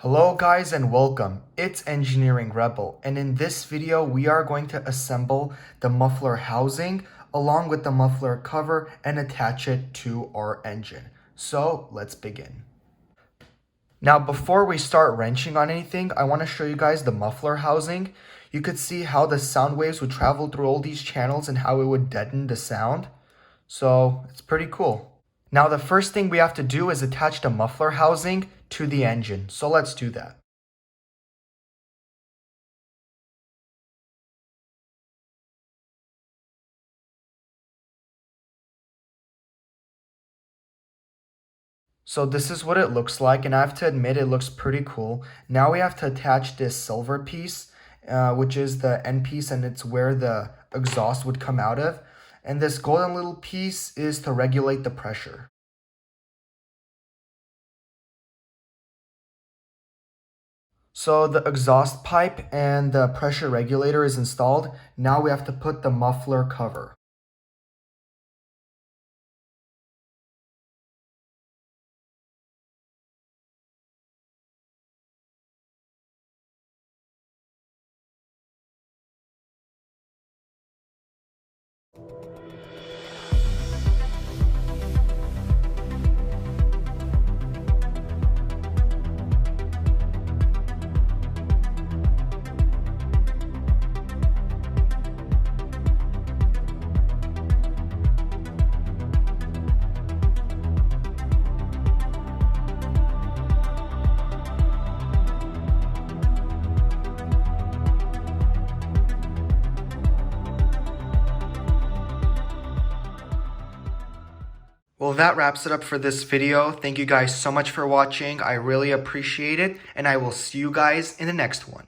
Hello guys and welcome, it's Engineering Rebel, and in this video we are going to assemble the muffler housing along with the muffler cover and attach it to our engine. So let's begin. Now before we start wrenching on anything, I want to show you guys the muffler housing. You could see how the sound waves would travel through all these channels and how it would deaden the sound. So it's pretty cool. Now the first thing we have to do is attach the muffler housing to the engine. So let's do that. So this is what it looks like, and I have to admit it looks pretty cool. Now we have to attach this silver piece, which is the end piece, and it's where the exhaust would come out of. And this golden little piece is to regulate the pressure. So the exhaust pipe and the pressure regulator is installed. Now we have to put the muffler cover. Well, that wraps it up for this video. Thank you guys so much for watching. I really appreciate it, and I will see you guys in the next one.